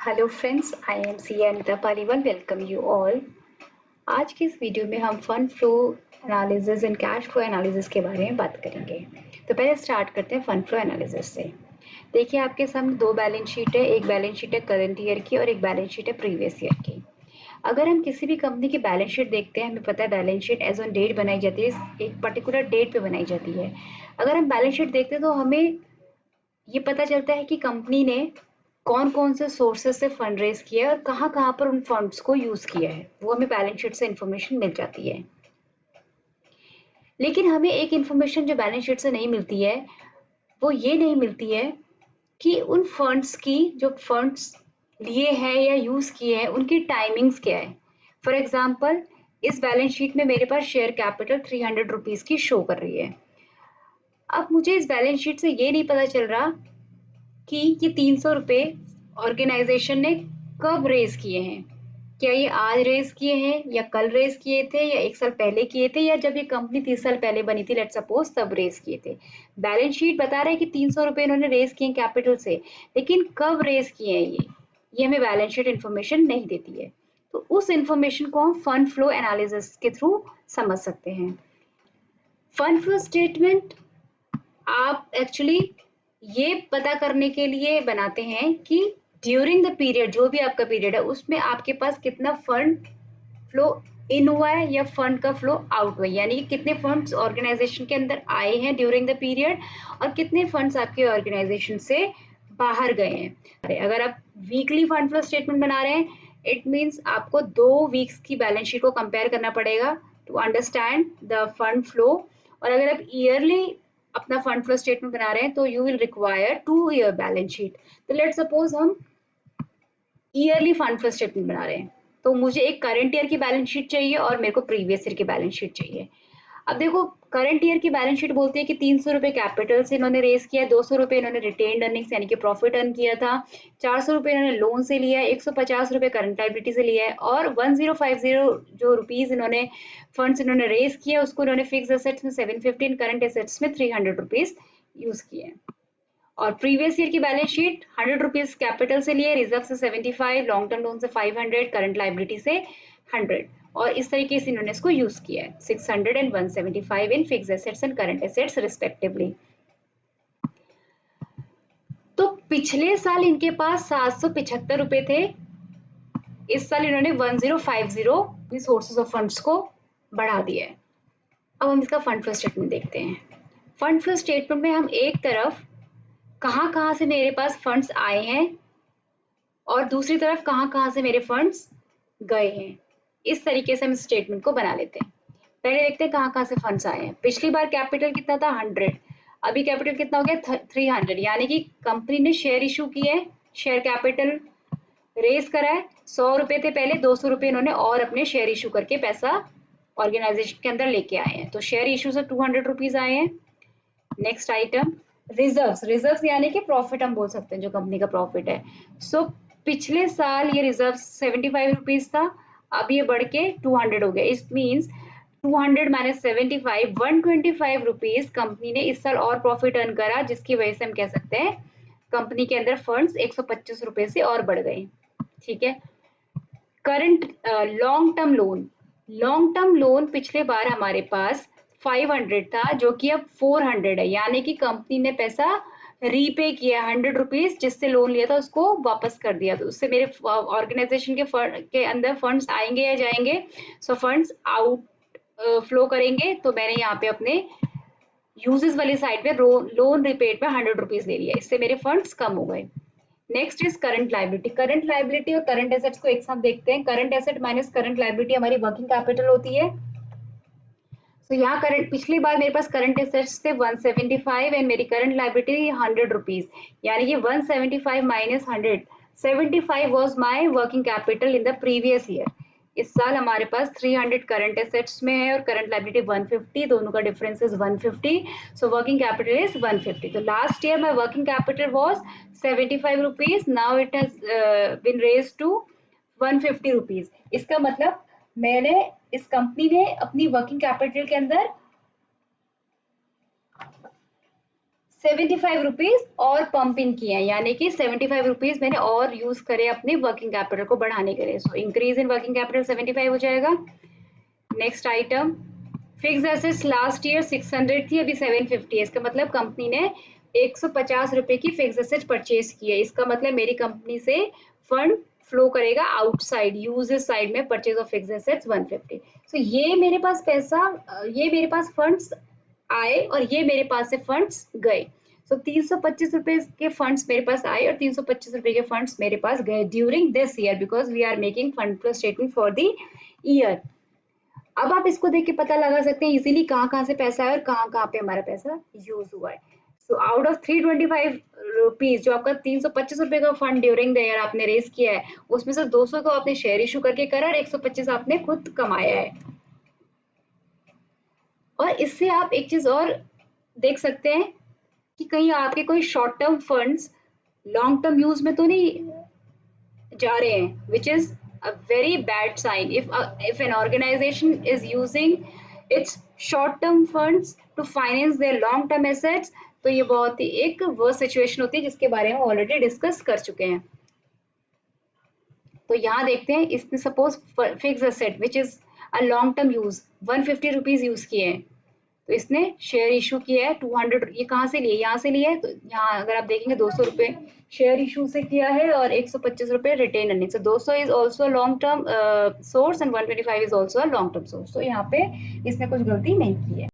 Hello friends, I am C Anita Paliwal. Welcome you all. आज की इस वीडियो में हम fund flow analysis and cash flow analysis के बारे में बात करेंगे। तो पहले स्टार्ट करते हैं फंड फ्लो एनालिसिस से। देखिए, आपके सामने दो बैलेंस शीट है। एक बैलेंस शीट है करंट ईयर की और एक बैलेंस शीट है प्रीवियस ईयर की। अगर हम किसी भी कंपनी की बैलेंस शीट देखते हैं, हमें पता है balance sheet as on date बनाई जाती है, एक पर्टिकुलर डेट पे बनाई जाती है। अगर हम बैलेंस शीट देखते हैं तो हमें ये पता चलता है कि कंपनी ने कौन कौन से सोर्सेस से फंड रेज किया है और कहाँ कहाँ पर उन फंड्स को यूज किया है, वो हमें बैलेंस शीट से इंफॉर्मेशन मिल जाती है। लेकिन हमें एक इंफॉर्मेशन जो बैलेंस शीट से नहीं मिलती है, वो ये नहीं मिलती है कि उन फंड्स की, जो फंड्स लिए हैं या यूज किए हैं, उनकी टाइमिंग्स क्या है। फॉर एग्जाम्पल, इस बैलेंस शीट में मेरे पास शेयर कैपिटल 300 रुपीज की शो कर रही है। अब मुझे इस बैलेंस शीट से ये नहीं पता चल रहा कि ये 300 रुपए ऑर्गेनाइजेशन ने कब रेज किए हैं। क्या ये आज रेज किए हैं या कल रेज किए थे या एक साल पहले किए थे या जब ये कंपनी 30 साल पहले बनी थी, लेट सपोज, तब रेज किए थे। बैलेंस शीट बता रहा है कि 300 रुपए इन्होंने रेज किए कैपिटल से, लेकिन कब रेज किए हैं ये हमें बैलेंस शीट इंफॉर्मेशन नहीं देती है। तो उस इंफॉर्मेशन को हम फंड फ्लो एनालिसिस के थ्रू समझ सकते हैं। फंड फ्लो स्टेटमेंट आप एक्चुअली ये पता करने के लिए बनाते हैं कि ड्यूरिंग द पीरियड, जो भी आपका पीरियड है, उसमें आपके पास कितना फंड फ्लो इन हुआ है या फंड का फ्लो आउट हुआ है, यानी कि कितने फंड्स ऑर्गेनाइजेशन के अंदर आए हैं ड्यूरिंग द पीरियड और कितने फंड्स आपके ऑर्गेनाइजेशन से बाहर गए हैं। अगर आप वीकली फंड फ्लो स्टेटमेंट बना रहे हैं, इट मीन्स आपको 2 वीक्स की बैलेंस शीट को कंपेयर करना पड़ेगा to understand the fund flow. और अगर आप ईयरली अपना फंड फ्लो स्टेटमेंट बना रहे हैं तो you will require 2 year balance sheet. तो लेट सपोज हम ईयरली फंड फ्लो स्टेटमेंट बना रहे हैं, तो मुझे एक करंट ईयर की बैलेंस शीट चाहिए और मेरे को प्रीवियस ईयर की बैलेंस शीट चाहिए। अब देखो, करंट ईयर की बैलेंस शीट बोलती है कि 300 रुपए कैपिटल से इन्होंने रेज किया, 200 रुपए इन्होंने रिटेन्ड अर्निंग्स यानी कि प्रॉफिट अर्न किया था, 400 रुपए इन्होंने लोन से लिया है, 150 रुपए करंट लायबिलिटी से लिया है और 1050 जो रुपीज इन्होंने फंड्स इन्होंने रेज किया, उसको इन्होंने फिक्स एसेट्स में 715, करंट एसेट्स में 300 रुपीज यूज किए। और प्रीवियस ईयर की बैलेंस शीट 100 रुपीज कैपिटल से लिए, रिजर्व से 75, लॉन्ग टर्म लोन से 500, करंट लायबिलिटी से 100, और इस तरीके से इन्होंने इसको यूज किया है, 600 and 175 in fix assets and current assets respectively. तो पिछले साल इनके पास 775 रुपए थे, इस साल इन्होंने 1050 सोर्सेज ऑफ फंड्स को बढ़ा दिया है। अब हम इसका फंड फ्लो स्टेटमेंट देखते हैं। फंड फ्लो स्टेटमेंट में हम एक तरफ कहाँ कहाँ से मेरे पास फंड्स आए हैं और दूसरी तरफ कहाँ कहाँ से मेरे फंड्स गए हैं, इस तरीके से हम स्टेटमेंट को बना लेते हैं। पहले देखते हैं कहाँ कहाँ से फंड्स आए हैं। पिछली बार कैपिटल कितना था, 100, अभी कैपिटल कितना हो गया, 300, यानी कि कंपनी ने शेयर इशू किया है, शेयर कैपिटल रेज करा है। 100 रुपए थे पहले, 200 रुपए इन्होंने और अपने शेयर इशू करके पैसा ऑर्गेनाइजेशन के अंदर लेके आए हैं, तो शेयर इशू से 200 रुपीज आए हैं। Next item, reserves. रिजर्व्स यानी कि प्रॉफिट हम बोल सकते हैं, जो कंपनी का प्रॉफिट है। सो पिछले साल ये रिजर्व 75 रुपीज था, अब ये बढ़ के 200 हो गया। It means 200 minus 75, 125 rupees company ने इस साल और प्रॉफिट अर्न करा, जिसकी वजह से हम कह सकते हैं कंपनी के अंदर फंड्स 125 रुपए से और बढ़ गए। ठीक है। Current long term loan, long term loan पिछले बार हमारे पास 500 था, जो कि अब 400 है, यानी कि कंपनी ने पैसा रीपे किया, 100 रुपीज जिससे लोन लिया था उसको वापस कर दिया। तो उससे मेरे ऑर्गेनाइजेशन के अंदर फंड्स आएंगे या जाएंगे, सो फंड्स आउट फ्लो करेंगे। तो मैंने यहाँ पे अपने यूजेस वाली साइड पे लोन रिपेड पे 100 रुपीज ले लिया, इससे मेरे फंड्स कम हो गए। Next is current liability. Current liability और करंट एसेट्स को एक साथ देखते हैं। Current asset minus current liability हमारी वर्किंग कैपिटल होती है। तो यहाँ करंट, पिछली बार मेरे पास करंट एसेट्स थे 175 एंड मेरी करंट लायबिलिटी 100 रुपीज, यानी कि 175 minus 100, 75 was my working capital in the previous year. इस साल हमारे पास 300 करंट एसेट्स में है और करंट लायबिलिटी 150, दोनों का difference is 150, so working capital is 150। तो last year my working capital was 75 rupees, now it has been raised to 150 rupees. इसका मतलब मैंने, इस कंपनी ने अपनी वर्किंग कैपिटल के अंदर 75 रुपीज और पंप इन किए हैं, यानी कि 75 रुपीज मैंने और यूज करे अपने वर्किंग कैपिटल को बढ़ाने के लिए। So increase in working capital 75 हो जाएगा। Next item, fix assets last year 600 थी, अभी 750 है। इसका मतलब कंपनी ने 150 रुपए की फिक्स एसेट परचेज की है। इसका मतलब मेरी कंपनी से फंड फ्लो करेगा आउटसाइड यूजेस साइड में, परचेज ऑफ फिक्स एसेट्स 150। सो ये मेरे पास पैसा, ये मेरे पास फंड्स आए और ये मेरे पास से फंड्स गए। सो 325 रुपए के फंड्स मेरे पास आए और 325 रुपए के फंड्स मेरे पास गए during this year, because we are making fund flow statement for the year. अब आप इसको देख के पता लगा सकते हैं इजीली कहाँ कहाँ से पैसा है और कहाँ कहाँ पे हमारा पैसा यूज हुआ है। सो आउट ऑफ 325 रुपीज, जो आपका 325 रुपए का फंड ड्यूरिंग द ईयर आपने रेस किया है, उसमें से 200 को आपने शेयर इशू करके करा और 125 आपने खुद कमाया है। और इससे आप एक चीज और देख सकते हैं कि कहीं आपके कोई short term funds long term use में तो नहीं जा रहे हैं, which is a very bad sign. If an organization is using its short term funds to finance their long term assets, तो ये बहुत ही एक वर्स्ट सिचुएशन होती है जिसके बारे में ऑलरेडी डिस्कस कर चुके हैं। तो यहाँ देखते हैं, इसने suppose fix asset which is a long term use 150 rupees use किए हैं, तो इसने शेयर इशू किया है 200। ये कहाँ से लिए, यहाँ से लिया है। तो यहाँ अगर आप देखेंगे 200 रुपए शेयर इशू से किया है और 125 रुपए retain earning. So 200 is also long term source and 125 is also long term source. तो यहाँ पे इसने कुछ गलती नहीं की है।